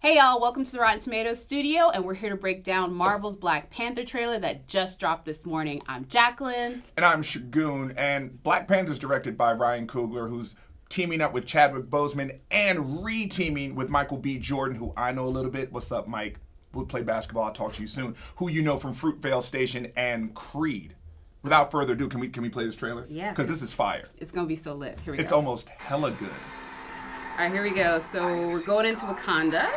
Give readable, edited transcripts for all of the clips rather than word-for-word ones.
Hey y'all, welcome to the Rotten Tomatoes studio, and we're here to break down Marvel's Black Panther trailer that just dropped this morning. I'm Jacqueline. And I'm Segun, and Black Panther is directed by Ryan Coogler, who's teaming up with Chadwick Boseman and re-teaming with Michael B. Jordan, who I know a little bit. What's up, Mike? We'll play basketball. I'll talk to you soon. Who you know from Fruitvale Station and Creed. Without further ado, can we play this trailer? Yeah. Because this is fire. It's going to be so lit. Here we go. It's almost hella good. All right, here we go. So we're going into Wakanda.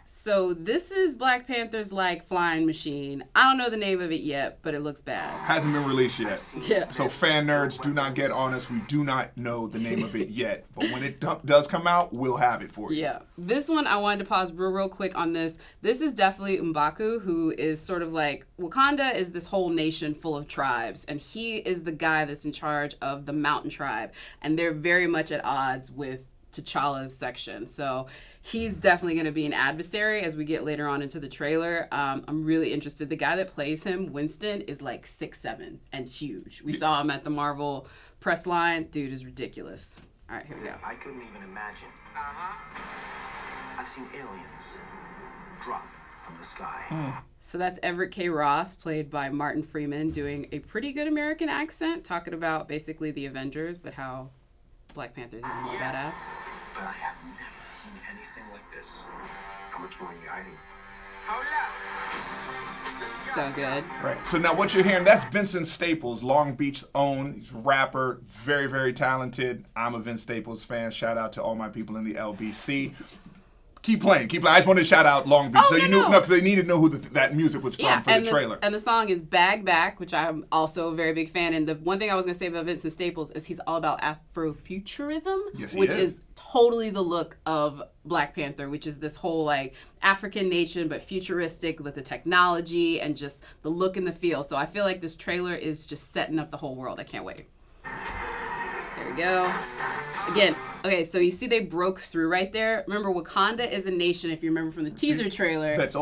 So this is Black Panther's like flying machine. I don't know the name of it yet, but it looks bad. Hasn't been released yet. Yeah. So fan nerds, do not get on us. We do not know the name of it yet. But when it does come out, we'll have it for you. Yeah. This one, I wanted to pause real quick on this. This is definitely M'Baku, who is sort of like, Wakanda is this whole nation full of tribes, and he is the guy that's in charge of the mountain tribe. And they're very much at odds with T'Challa's section. So he's definitely going to be an adversary as we get later on into the trailer. I'm really interested. The guy that plays him, Winston, is like 6'7" and huge. We saw him at the Marvel press line. Dude is ridiculous. All right, here we go. I couldn't even imagine. I've seen aliens drop from the sky. So that's Everett K. Ross, played by Martin Freeman, doing a pretty good American accent, talking about basically the Avengers, but how Black Panther is even more badass. But I have never seen anything like this. How much more are you hiding? So good. Right. So now what you're hearing, that's Vincent Staples, Long Beach's own. He's a rapper, very, very talented. I'm a Vince Staples fan. Shout out to all my people in the LBC. Keep playing. I just wanted to shout out Long Beach. Oh, so you knew, because they needed to know who that music was from for the trailer. And the song is Bag Back, which I'm also a very big fan. And the one thing I was going to say about Vincent Staples is he's all about Afrofuturism, which is totally the look of Black Panther, which is this whole like African nation, but futuristic with the technology and just the look and the feel. So I feel like this trailer is just setting up the whole world. I can't wait. There we go. Again, okay, so you see they broke through right there. Remember, Wakanda is a nation, if you remember from the teaser trailer. That's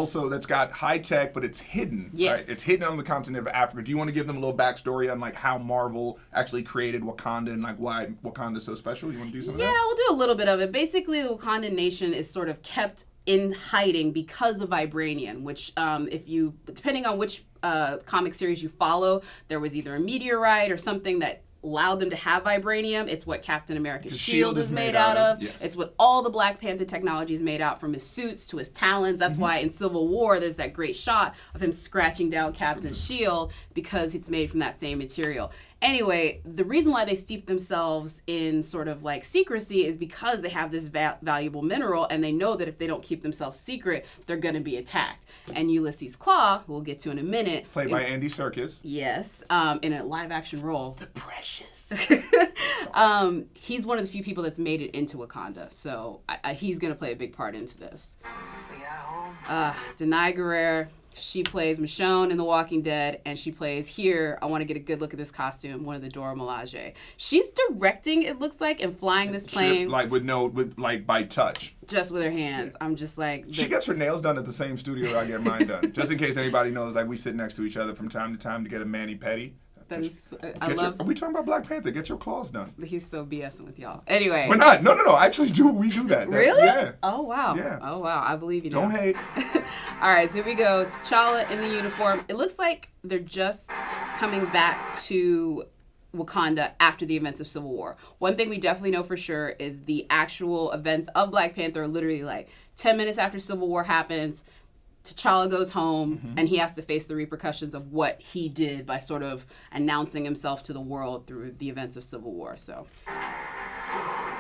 got high tech, but it's hidden. Yes. Right? It's hidden on the continent of Africa. Do you want to give them a little backstory on like how Marvel actually created Wakanda and like why Wakanda is so special? You want to do some of that? Yeah, we'll do a little bit of it. Basically, the Wakandan nation is sort of kept in hiding because of vibranium, which depending on which comic series you follow, there was either a meteorite or something that allowed them to have vibranium. It's what Captain America's shield is made out of. Yes. It's what all the Black Panther technology is made out, from his suits to his talons. That's why in Civil War there's that great shot of him scratching down Captain's shield, because it's made from that same material. Anyway, the reason why they steep themselves in sort of like secrecy is because they have this valuable mineral, and they know that if they don't keep themselves secret, they're going to be attacked. And Ulysses Claw, who we'll get to in a minute, played by Andy Serkis. Yes, in a live action role. The Precious. He's one of the few people that's made it into Wakanda, so he's going to play a big part into this. Denai Guerrero. She plays Michonne in The Walking Dead, and she plays here. I want to get a good look at this costume, one of the Dora Milaje. She's directing, it looks like, and flying this plane. Like by touch. Just with her hands. I'm just like... She gets her nails done at the same studio I get mine done. Just in case anybody knows, like we sit next to each other from time to time to get a mani-pedi. Are we talking about Black Panther? Get your claws done. He's so BSing with y'all. Anyway. We're not. No. Actually, we do that. Really? Yeah. Oh, wow. Yeah. Oh, wow. I believe you now. Don't hate. All right, so here we go. T'Challa in the uniform. It looks like they're just coming back to Wakanda after the events of Civil War. One thing we definitely know for sure is the actual events of Black Panther are literally like 10 minutes after Civil War happens. T'Challa goes home, and he has to face the repercussions of what he did by sort of announcing himself to the world through the events of Civil War. So,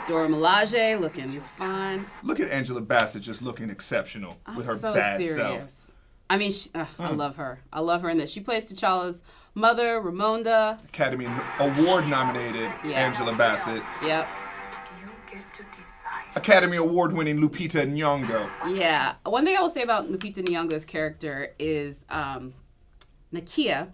Dora Milaje looking fine. Look at Angela Bassett just looking exceptional with her so bad serious. self. I mean, I love her. I love her in this. She plays T'Challa's mother, Ramonda. Academy Award nominated Angela Bassett. Yep. Academy Award winning Lupita Nyong'o. Yeah. One thing I will say about Lupita Nyong'o's character is Nakia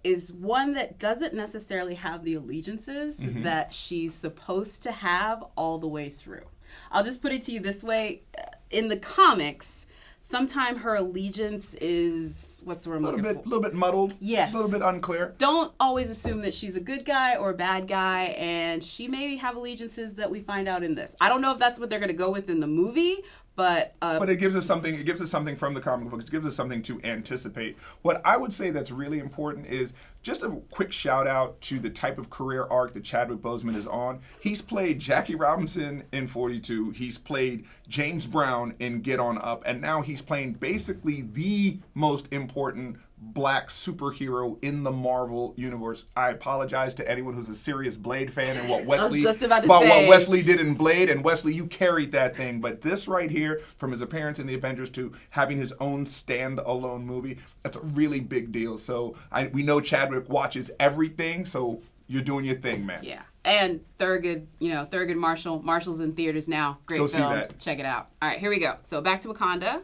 is one that doesn't necessarily have the allegiances that she's supposed to have all the way through. I'll just put it to you this way. In the comics, sometimes her allegiance is, what's the word I'm looking for? A little bit muddled. Yes. A little bit unclear. Don't always assume that she's a good guy or a bad guy, and she may have allegiances that we find out in this. I don't know if that's what they're going to go with in the movie, But it gives us something. It gives us something from the comic books. It gives us something to anticipate. What I would say that's really important is just a quick shout out to the type of career arc that Chadwick Boseman is on. He's played Jackie Robinson in 42. He's played James Brown in Get On Up, and now he's playing basically the most important black superhero in the Marvel universe. I apologize to anyone who's a serious Blade fan and what Wesley what Wesley did in Blade. And Wesley, you carried that thing. But this right here, from his appearance in the Avengers to having his own standalone movie, that's a really big deal. So we know Chadwick watches everything. So you're doing your thing, man. Yeah. And Thurgood Marshall. Marshall's in theaters now. Great film. See that. Check it out. All right, here we go. So back to Wakanda.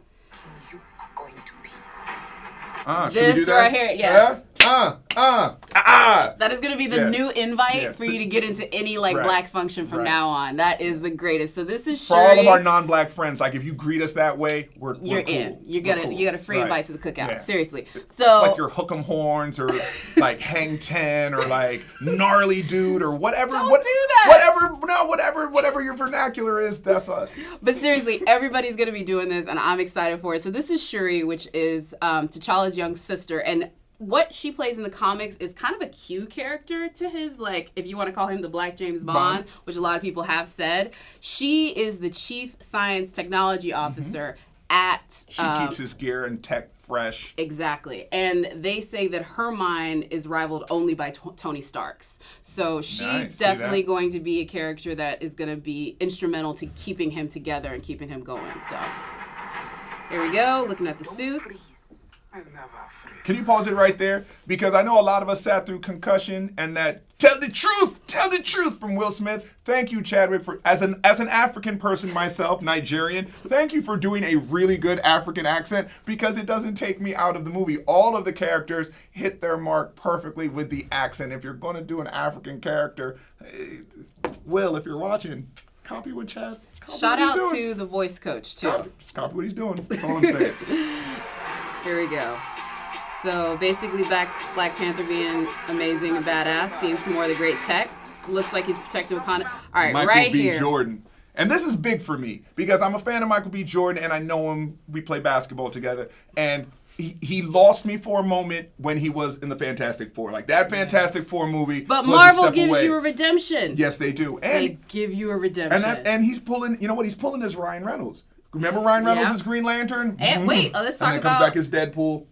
You are going to be. Should we do that? Right here, yes. Yeah? That is going to be the new invite for you to get into any black function from now on. That is the greatest. So this is Shuri. For all of our non-black friends, like if you greet us that way, you're cool. In. You got a free invite to the cookout. Yeah. Seriously. So it's like your hook 'em horns or like hang 10 or like gnarly dude or whatever. Don't do that. Whatever your vernacular is, that's us. But seriously, everybody's going to be doing this, and I'm excited for it. So this is Shuri, which is T'Challa's young sister, and what she plays in the comics is kind of a Q character to his, like, if you want to call him the Black James Bond, which a lot of people have said. She is the chief science technology officer at... She keeps his gear and tech fresh. Exactly. And they say that her mind is rivaled only by Tony Stark's. So she's definitely going to be a character that is going to be instrumental to keeping him together and keeping him going. So here we go, looking at the suit. Can you pause it right there? Because I know a lot of us sat through Concussion and that tell the truth from Will Smith. Thank you, Chadwick, for as an African person myself, Nigerian, thank you for doing a really good African accent because it doesn't take me out of the movie. All of the characters hit their mark perfectly with the accent. If you're going to do an African character, Will, if you're watching, copy what Chad. Shout out to the voice coach, too. Just copy what he's doing. That's all I'm saying. Here we go. So basically Black Panther being amazing and badass, seeing some more of the great tech. Looks like he's protecting Wakanda. All right, Michael B. Jordan. And this is big for me because I'm a fan of Michael B. Jordan and I know him. We play basketball together. And he lost me for a moment when he was in the Fantastic Four. Like that Fantastic Four movie. But Marvel gives you a redemption. Yes, they do. And they give you a redemption. And he's pulling, you know what? He's pulling his Ryan Reynolds. Remember Ryan Reynolds as Green Lantern? And wait, let's talk about... And then comes back as Deadpool.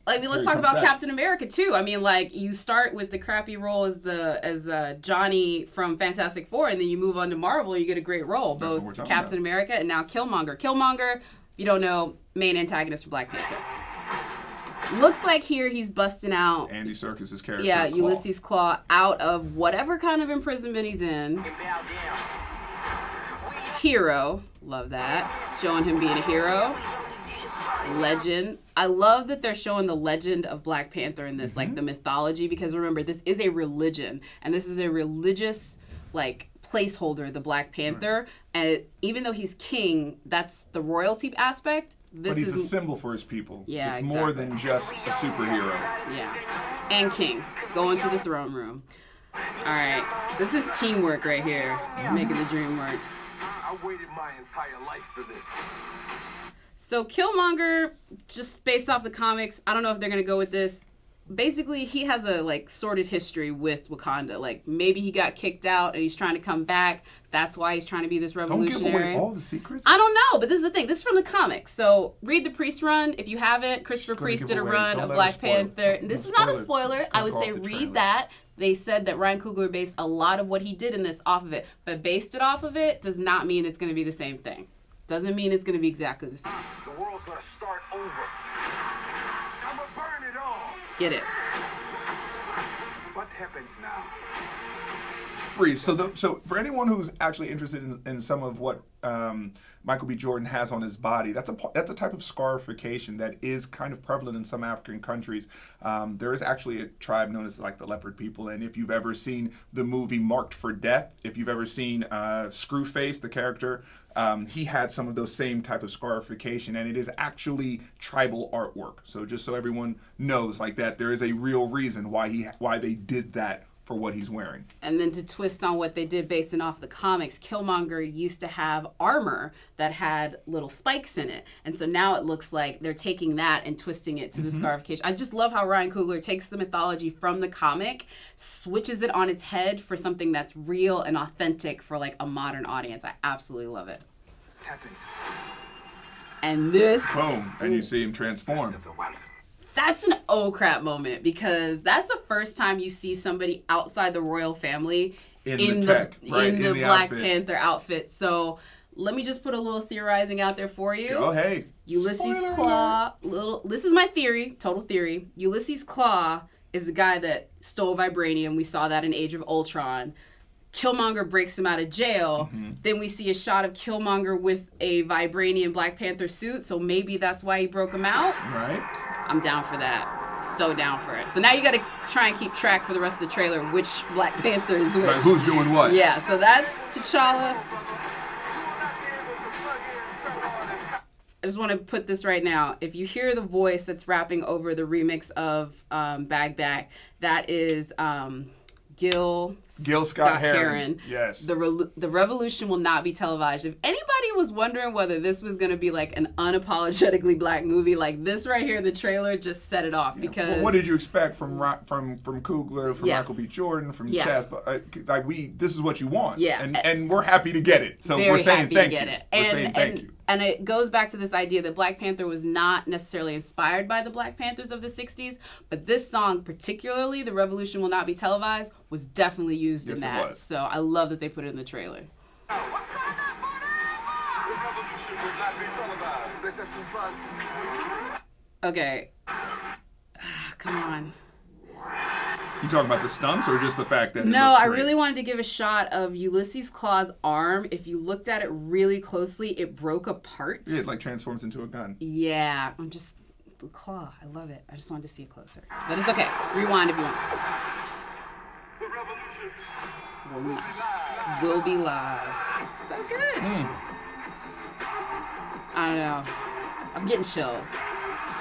I mean, let's talk about Captain America, too. I mean, like, you start with the crappy role as Johnny from Fantastic Four, and then you move on to Marvel, you get a great role. Both Captain America and now Killmonger. Killmonger, if you don't know, main antagonist for Black Panther. Looks like here he's busting out... Andy Serkis' character. Yeah, Ulysses Claw out of whatever kind of imprisonment he's in. Hero. Love that. Showing him being a hero. Legend. I love that they're showing the legend of Black Panther in this, like the mythology, because remember, this is a religion, and this is a religious, like, placeholder, the Black Panther, and even though he's king, that's the royalty aspect. But he's a symbol for his people. Yeah, it's more than just a superhero. Yeah. And king. Going to the throne room. All right. This is teamwork right here. Making the dream work. I waited my entire life for this. So Killmonger, just based off the comics, I don't know if they're going to go with this. Basically, he has a, like, sordid history with Wakanda. Like, maybe he got kicked out and he's trying to come back. That's why he's trying to be this revolutionary. Don't give away all the secrets. I don't know, but this is the thing. This is from the comics. So read the Priest run. If you haven't, Christopher Priest did a run of Black Panther. This is not a spoiler. I would say read that. They said that Ryan Coogler based a lot of what he did in this off of it. But based it off of it does not mean it's going to be the same thing. Doesn't mean it's going to be exactly the same. The world's going to start over. I'm going to burn it all. Get it. What happens now? Freeze. So for anyone who's actually interested in some of what Michael B. Jordan has on his body, that's a type of scarification that is kind of prevalent in some African countries. There is actually a tribe known as like the leopard people, and if you've ever seen the movie Marked for Death, if you've ever seen Screwface, the character, he had some of those same type of scarification, and it is actually tribal artwork. So just so everyone knows, like that, there is a real reason why they did that for what he's wearing. And then to twist on what they did based off the comics, Killmonger used to have armor that had little spikes in it. And so now it looks like they're taking that and twisting it to the scarification. I just love how Ryan Coogler takes the mythology from the comic, switches it on its head for something that's real and authentic for like a modern audience. I absolutely love it. And this... Boom. And you see him transform. That's an oh crap moment, because that's the first time you see somebody outside the royal family in the Black Panther outfit. So let me just put a little theorizing out there for you. Oh, hey. Ulysses Claw, this is my theory, total theory. Ulysses Claw is the guy that stole vibranium. We saw that in Age of Ultron. Killmonger breaks him out of jail. Then we see a shot of Killmonger with a vibranium Black Panther suit. So maybe that's why he broke him out. Right. I'm down for that. So down for it. So now you got to try and keep track for the rest of the trailer which Black Panther is which. Right, who's doing what? Yeah, so that's T'Challa. I just want to put this right now. If you hear the voice that's rapping over the remix of Bag Back, that is... Gil Scott Heron. Yes. The revolution will not be televised. If anybody was wondering whether this was going to be like an unapologetically black movie, like this right here, the trailer just set it off. Yeah. Because well, what did you expect from Coogler, from Michael B. Jordan, from Chaz? But this is what you want. Yeah. And we're happy to get it. So we're saying thank you. We're saying thank you. And it goes back to this idea that Black Panther was not necessarily inspired by the Black Panthers of the 60s, but this song, particularly, The Revolution Will Not Be Televised, was definitely used in that. It was. So I love that they put it in the trailer. The revolution will not be televised. Let's have some fun. Okay. Come on. You talking about the stunts or just the fact that No, I really wanted to give a shot of Ulysses Claw's arm. If you looked at it really closely, it broke apart. It like transforms into a gun. Yeah, the claw. I love it. I just wanted to see it closer. But it's okay. Rewind if you want. The revolution will be live. So good. I don't know. I'm getting chills.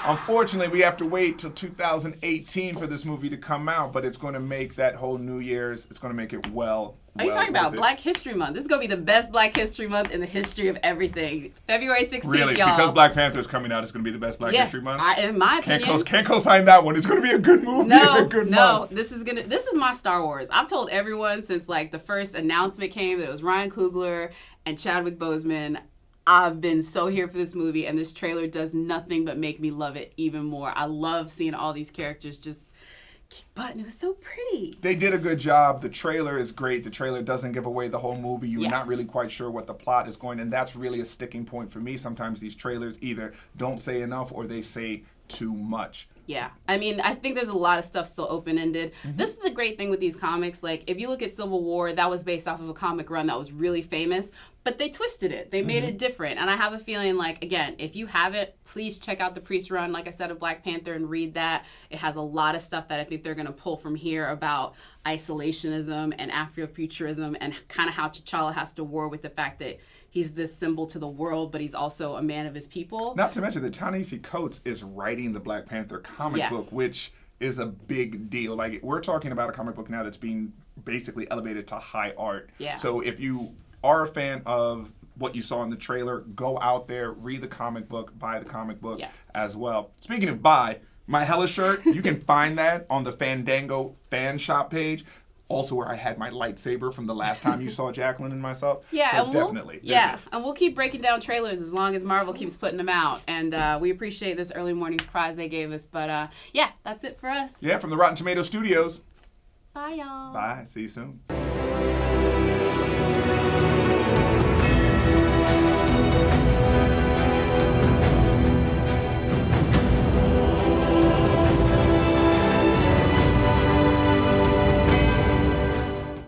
Unfortunately, we have to wait till 2018 for this movie to come out, but it's going to make that whole New Year's, it's going to make it well. Are you talking about Black History Month? This is going to be the best Black History Month in the history of everything. February 16th, really? Y'all. Because Black Panther is coming out, it's going to be the best Black History Month? In my opinion. Can't co-sign that one. It's going to be a good movie and a good month. This is my Star Wars. I've told everyone since like the first announcement came that it was Ryan Coogler and Chadwick Boseman. I've been so here for this movie, and this trailer does nothing but make me love it even more. I love seeing all these characters just kick butt, and it was so pretty. They did a good job. The trailer is great. The trailer doesn't give away the whole movie. You're not really quite sure what the plot is going, and that's really a sticking point for me. Sometimes these trailers either don't say enough or they say too much. Yeah. I mean, I think there's a lot of stuff still open-ended. This is the great thing with these comics. Like, if you look at Civil War, that was based off of a comic run that was really famous, but they twisted it. They made it different. And I have a feeling, like, again, if you haven't, please check out the Priest run, like I said, of Black Panther and read that. It has a lot of stuff that I think they're going to pull from here about isolationism and Afrofuturism and kind of how T'Challa has to war with the fact that he's this symbol to the world, but he's also a man of his people. Not to mention that Ta-Nehisi Coates is writing the Black Panther comic book, which is a big deal. Like, we're talking about a comic book now that's being basically elevated to high art. Yeah. So if you are a fan of what you saw in the trailer, go out there, read the comic book, buy the comic book as well. Speaking of buy, my Hella shirt, you can find that on the Fandango fan shop page. Also where I had my lightsaber from the last time you saw Jacqueline and myself. Yeah, so and definitely. And we'll keep breaking down trailers as long as Marvel keeps putting them out. And we appreciate this early morning surprise they gave us. But yeah, that's it for us. Yeah, from the Rotten Tomato Studios. Bye, y'all. Bye. See you soon.